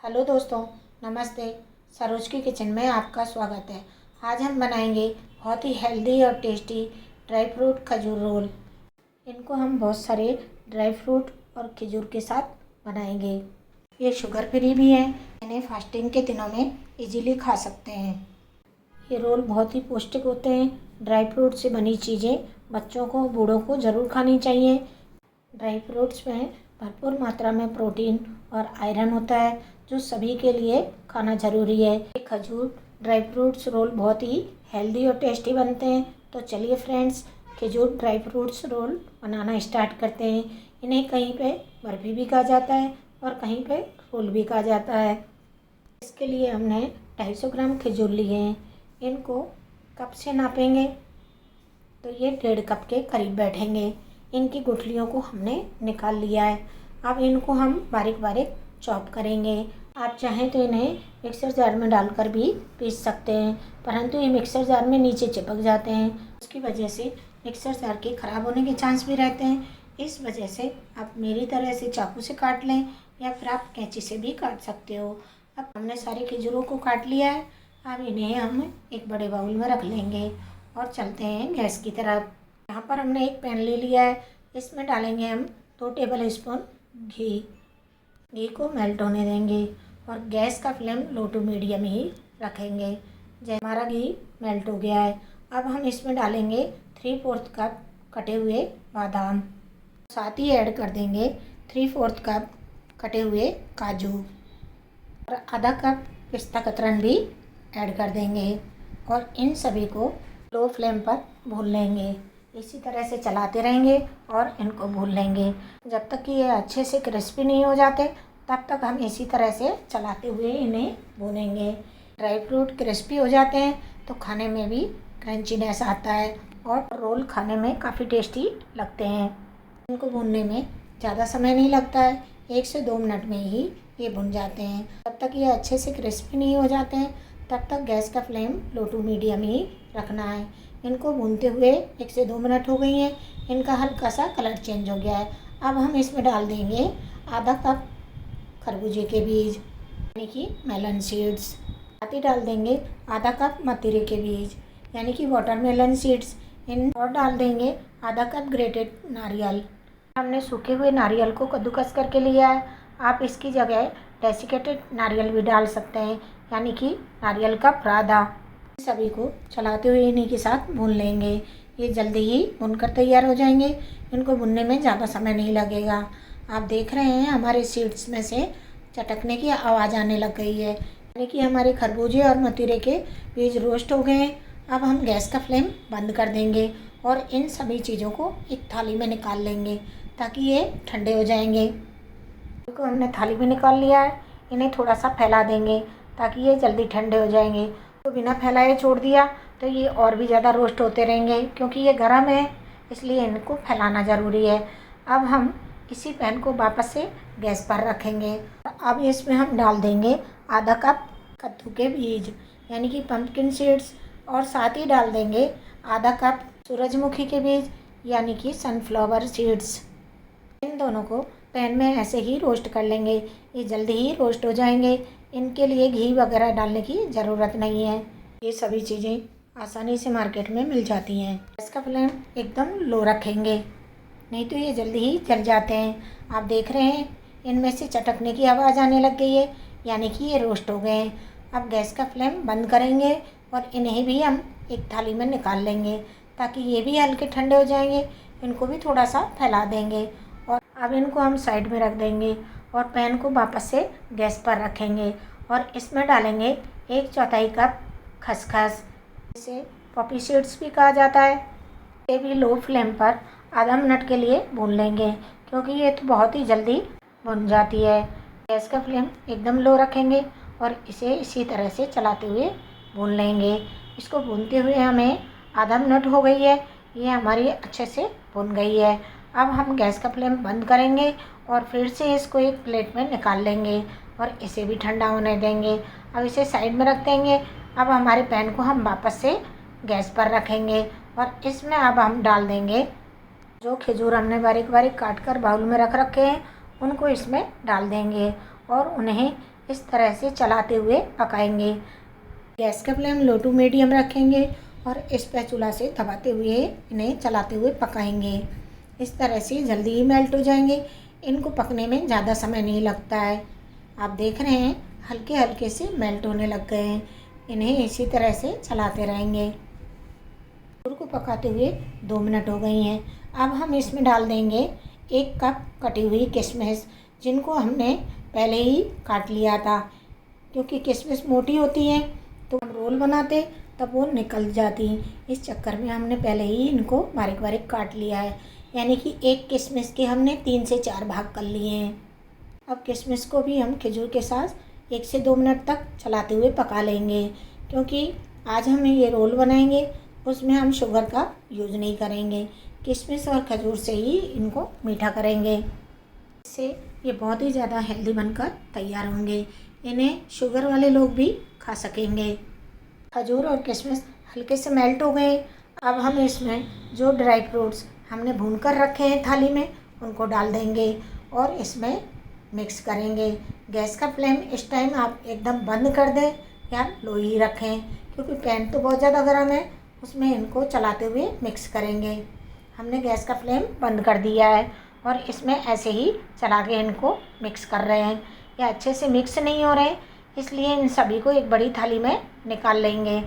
Hello दोस्तों, नमस्ते। सरोज की किचन में आपका स्वागत है। आज हम बनाएंगे बहुत ही हेल्दी और टेस्टी ड्राई फ्रूट खजूर रोल। इनको हम बहुत सारे ड्राई फ्रूट और खजूर के साथ बनाएंगे। ये शुगर फ्री भी हैं। इन्हें फास्टिंग के दिनों में इजीली खा सकते हैं। ये रोल बहुत ही पौष्टिक होते हैं। ड्राई फ्रूट से बनी चीज़ें बच्चों को, बूढ़ों को ज़रूर खानी चाहिए। ड्राई फ्रूट्स में भरपूर मात्रा में प्रोटीन और आयरन होता है, जो सभी के लिए खाना ज़रूरी है। ये खजूर ड्राई फ्रूट्स रोल बहुत ही हेल्दी और टेस्टी बनते हैं। तो चलिए फ्रेंड्स, खजूर ड्राई फ्रूट्स रोल बनाना स्टार्ट करते हैं। इन्हें कहीं पे बर्फ़ी भी कहा जाता है और कहीं पे रोल भी कहा जाता है। इसके लिए हमने 250 ग्राम खजूर लिए हैं। इनको कप से नापेंगे तो ये 1.5 कप के करीब बैठेंगे। इनकी गुठलियों को हमने निकाल लिया है। अब इनको हम बारीक बारीक चॉप करेंगे। आप चाहें तो इन्हें मिक्सर जार में डालकर भी पीस सकते हैं, परंतु ये मिक्सर जार में नीचे चिपक जाते हैं। उसकी वजह से मिक्सर जार के ख़राब होने के चांस भी रहते हैं। इस वजह से आप मेरी तरह से चाकू से काट लें या फिर आप कैंची से भी काट सकते हो। अब हमने सारे खजूरों को काट लिया है। अब इन्हें हम एक बड़े बाउल में रख लेंगे और चलते हैं गैस की तरफ। यहाँ पर हमने एक पैन ले लिया है। इसमें डालेंगे हम 2 टेबल स्पून घी। घी को मेल्ट होने देंगे और गैस का फ्लेम लो टू मीडियम ही रखेंगे। जैसे हमारा घी मेल्ट हो गया है, अब हम इसमें डालेंगे 3/4 कप कटे हुए बादाम। साथ ही ऐड कर देंगे 3/4 कप कटे हुए काजू और आधा कप पिस्ता कतरन भी ऐड कर देंगे और इन सभी को लो फ्लेम पर भून लेंगे। इसी तरह से चलाते रहेंगे और इनको भून लेंगे जब तक कि ये अच्छे से क्रिस्पी नहीं हो जाते। तब तक हम इसी तरह से चलाते हुए इन्हें भूनेंगे। ड्राई फ्रूट क्रिस्पी हो जाते हैं तो खाने में भी क्रंचीनेस आता है और रोल खाने में काफ़ी टेस्टी लगते हैं। इनको भूनने में ज़्यादा समय नहीं लगता है, 1 से 2 मिनट में ही ये भुन जाते हैं। जब तक ये अच्छे से क्रिस्पी नहीं हो जाते हैं तब तक गैस का फ्लेम लो टू मीडियम ही रखना है। इनको भूनते हुए 1 से 2 मिनट हो गई हैं। इनका हल्का सा कलर चेंज हो गया है। अब हम इसमें डाल देंगे आधा कप खरबूजे के बीज, यानी कि मेलन सीड्स। साथ ही डाल देंगे आधा कप मतीरे के बीज, यानी कि वाटरमेलन सीड्स। इन और डाल देंगे आधा कप ग्रेटेड नारियल। हमने सूखे हुए नारियल को कद्दूकस करके लिया है। आप इसकी जगह डेसिकेटेड नारियल भी डाल सकते हैं, यानी कि नारियल का पराठा। सभी को चलाते हुए इन्हीं के साथ भून लेंगे। ये जल्दी ही भुनकर तैयार हो जाएंगे। इनको भुनने में ज़्यादा समय नहीं लगेगा। आप देख रहे हैं हमारे सीड्स में से चटकने की आवाज़ आने लग गई है, यानी कि हमारे खरबूजे और मतीरे के बीज रोस्ट हो गए हैं। अब हम गैस का फ्लेम बंद कर देंगे और इन सभी चीज़ों को एक थाली में निकाल लेंगे ताकि ये ठंडे हो जाएंगे। इनको हमने थाली में निकाल लिया है। इन्हें थोड़ा सा फैला देंगे ताकि ये जल्दी ठंडे हो जाएंगे। तो बिना फैलाए छोड़ दिया तो ये और भी ज़्यादा रोस्ट होते रहेंगे, क्योंकि ये गर्म है, इसलिए इनको फैलाना ज़रूरी है। अब हम इसी पैन को वापस से गैस पर रखेंगे। अब इसमें हम डाल देंगे आधा कप कद्दू के बीज, यानी कि पंपकिन सीड्स, और साथ ही डाल देंगे आधा कप सूरजमुखी के बीज, यानी कि सनफ्लावर सीड्स। इन दोनों को पैन में ऐसे ही रोस्ट कर लेंगे। ये जल्दी ही रोस्ट हो जाएंगे। इनके लिए घी वगैरह डालने की ज़रूरत नहीं है। ये सभी चीज़ें आसानी से मार्केट में मिल जाती हैं। गैस का फ्लेम एकदम लो रखेंगे, नहीं तो ये जल्दी ही जल जाते हैं। आप देख रहे हैं इनमें से चटकने की आवाज़ आने लग गई है, यानी कि ये रोस्ट हो गए हैं। अब गैस का फ्लेम बंद करेंगे और इन्हें भी हम एक थाली में निकाल लेंगे ताकि ये भी हल्के ठंडे हो जाएंगे। इनको भी थोड़ा सा फैला देंगे और अब इनको हम साइड में रख देंगे और पैन को वापस से गैस पर रखेंगे और इसमें डालेंगे 1/4 कप खसखस, इसे पॉपी सीड्स भी कहा जाता है। ये भी लो फ्लेम पर आधा मिनट के लिए भून लेंगे, क्योंकि ये तो बहुत ही जल्दी भुन जाती है। गैस का फ्लेम एकदम लो रखेंगे और इसे इसी तरह से चलाते हुए भून लेंगे। इसको भूनते हुए हमें आधा मिनट हो गई है। ये हमारी अच्छे से भुन गई है। अब हम गैस का फ्लेम बंद करेंगे और फिर से इसको एक प्लेट में निकाल लेंगे और इसे भी ठंडा होने देंगे। अब इसे साइड में रख देंगे। अब हमारे पैन को हम वापस से गैस पर रखेंगे और इसमें अब हम डाल देंगे जो खजूर हमने बारीक बारीक काट कर बाउल में रख रखे हैं, उनको इसमें डाल देंगे और उन्हें इस तरह से चलाते हुए पकाएंगे। गैस का फ्लेम लो टू मीडियम रखेंगे और स्पैचुला से दबाते हुए इन्हें चलाते हुए पकाएंगे। इस तरह से जल्दी ही मेल्ट हो जाएंगे। इनको पकने में ज़्यादा समय नहीं लगता है। आप देख रहे हैं हल्के हल्के से मेल्ट होने लग गए हैं। इन्हें इसी तरह से चलाते रहेंगे। खजूर को पकाते हुए 2 मिनट हो गई हैं। अब हम इसमें डाल देंगे 1 कप कटी हुई किशमिश, जिनको हमने पहले ही काट लिया था। क्योंकि किशमिश मोटी होती हैं तो हम रोल बनाते तब वो निकल जाती। इस चक्कर में हमने पहले ही इनको बारीक बारीक काट लिया है। यानी कि 1 किशमिश के हमने 3 से 4 भाग कर लिए हैं। अब किशमिश को भी हम खजूर के साथ 1 से 2 मिनट तक चलाते हुए पका लेंगे। क्योंकि आज हम ये रोल बनाएंगे उसमें हम शुगर का यूज़ नहीं करेंगे। किशमिश और खजूर से ही इनको मीठा करेंगे। इससे ये बहुत ही ज़्यादा हेल्दी बनकर तैयार होंगे। इन्हें शुगर वाले लोग भी खा सकेंगे। खजूर और किशमिश हल्के से मेल्ट हो गए। अब हम इसमें जो ड्राई फ्रूट्स हमने भून कर रखे हैं थाली में उनको डाल देंगे और इसमें मिक्स करेंगे। गैस का फ्लेम इस टाइम आप एकदम बंद कर दें या लो ही रखें, क्योंकि पैन तो बहुत ज़्यादा गर्म है। उसमें इनको चलाते हुए मिक्स करेंगे। हमने गैस का फ्लेम बंद कर दिया है और इसमें ऐसे ही चला के इनको मिक्स कर रहे हैं। ये अच्छे से मिक्स नहीं हो रहे, इसलिए इन सभी को एक बड़ी थाली में निकाल लेंगे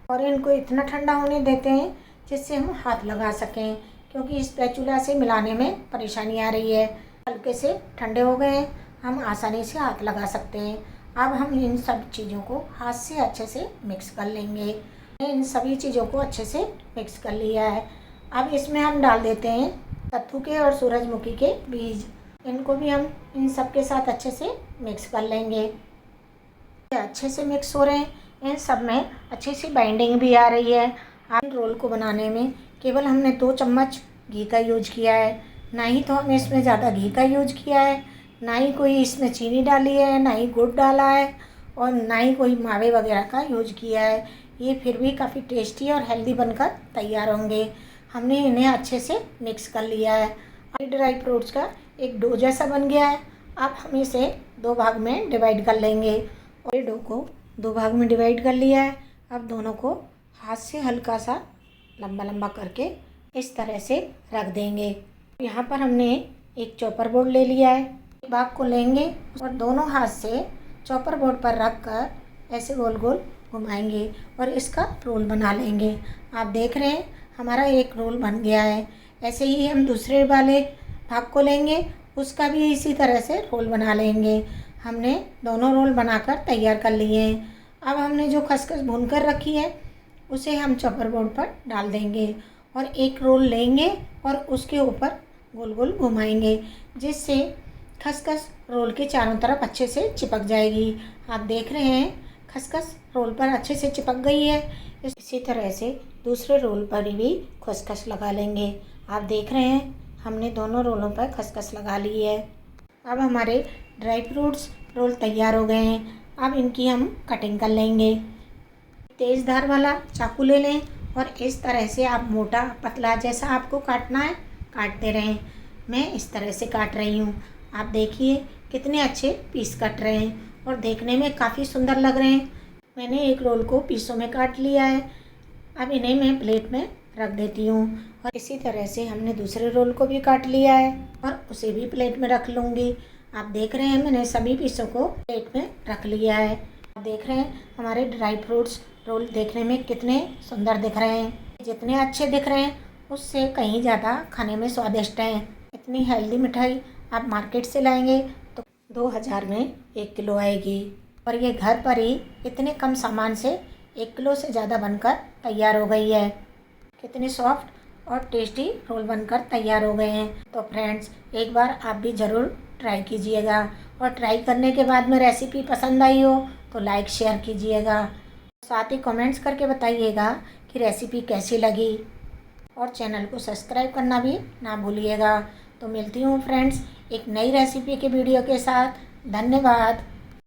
और इनको इतना ठंडा होने देते हैं जिससे हम हाथ लगा सकें, क्योंकि स्पैचुला से मिलाने में परेशानी आ रही है। हल्के से ठंडे हो गए हैं, हम आसानी से हाथ लगा सकते हैं। अब हम इन सब चीज़ों को हाथ से अच्छे से मिक्स कर लेंगे। इन सभी चीज़ों को अच्छे से मिक्स कर लिया है। अब इसमें हम डाल देते हैं सत्तू के और सूरजमुखी के बीज। इनको भी हम इन सब के साथ अच्छे से मिक्स कर लेंगे। ये अच्छे से मिक्स हो रहे हैं, इन सब में अच्छी सी बाइंडिंग भी आ रही है। आप रोल को बनाने में केवल हमने 2 चम्मच घी का यूज किया है, ना ही तो हमने इसमें ज़्यादा घी का यूज किया है, ना ही कोई इसमें चीनी डाली है, ना ही गुड़ डाला है और ना ही कोई मावे वगैरह का यूज किया है। ये फिर भी काफ़ी टेस्टी और हेल्दी बनकर तैयार होंगे। हमने इन्हें अच्छे से मिक्स कर लिया है। अब ड्राई फ्रूट्स का एक डो जैसा बन गया है। अब हम इसे 2 भाग में डिवाइड कर लेंगे और डो को 2 भाग में डिवाइड कर लिया है। अब दोनों को हाथ से हल्का सा लंबा लंबा करके इस तरह से रख देंगे। यहाँ पर हमने एक चॉपर बोर्ड ले लिया है। एक भाग को लेंगे और दोनों हाथ से चॉपर बोर्ड पर रख कर ऐसे गोल गोल घुमाएंगे और इसका रोल बना लेंगे। आप देख रहे हैं हमारा एक रोल बन गया है। ऐसे ही हम दूसरे वाले भाग को लेंगे, उसका भी इसी तरह से रोल बना लेंगे। हमने दोनों रोल बनाकर तैयार कर लिए हैं। अब हमने जो खसखस भून कर रखी है उसे हम चॉपर बोर्ड पर डाल देंगे और एक रोल लेंगे और उसके ऊपर गोल गोल घुमाएंगे, जिससे खसखस रोल के चारों तरफ अच्छे से चिपक जाएगी। आप देख रहे हैं खसखस रोल पर अच्छे से चिपक गई है। इसी तरह से दूसरे रोल पर भी खसखस लगा लेंगे। आप देख रहे हैं हमने दोनों रोलों पर खसखस लगा ली है। अब हमारे ड्राई फ्रूट्स रोल तैयार हो गए हैं। अब इनकी हम कटिंग कर लेंगे। तेज़ धार वाला चाकू ले लें और इस तरह से आप मोटा पतला जैसा आपको काटना है काटते रहें। मैं इस तरह से काट रही हूँ। आप देखिए कितने अच्छे पीस कट रहे हैं और देखने में काफ़ी सुंदर लग रहे हैं। मैंने एक रोल को पीसों में काट लिया है। अब इन्हें मैं प्लेट में रख देती हूँ और इसी तरह से हमने दूसरे रोल को भी काट लिया है और उसे भी प्लेट में रख लूँगी। आप देख रहे हैं मैंने सभी पीसों को प्लेट में रख लिया है। आप देख रहे हैं हमारे ड्राई फ्रूट्स रोल देखने में कितने सुंदर दिख रहे हैं। जितने अच्छे दिख रहे हैं उससे कहीं ज़्यादा खाने में स्वादिष्ट हैं। इतनी हेल्दी मिठाई आप मार्केट से लाएंगे तो 2000 में 1 किलो आएगी और ये घर पर ही इतने कम सामान से 1 किलो से ज़्यादा बनकर तैयार हो गई है। कितने सॉफ्ट और टेस्टी रोल बनकर तैयार हो गए हैं। तो फ्रेंड्स एक बार आप भी ज़रूर ट्राई कीजिएगा और ट्राई करने के बाद में रेसिपी पसंद आई हो तो लाइक शेयर कीजिएगा। साथ ही कमेंट्स करके बताइएगा कि रेसिपी कैसी लगी और चैनल को सब्सक्राइब करना भी ना भूलिएगा। तो मिलती हूँ फ्रेंड्स एक नई रेसिपी के वीडियो के साथ। धन्यवाद।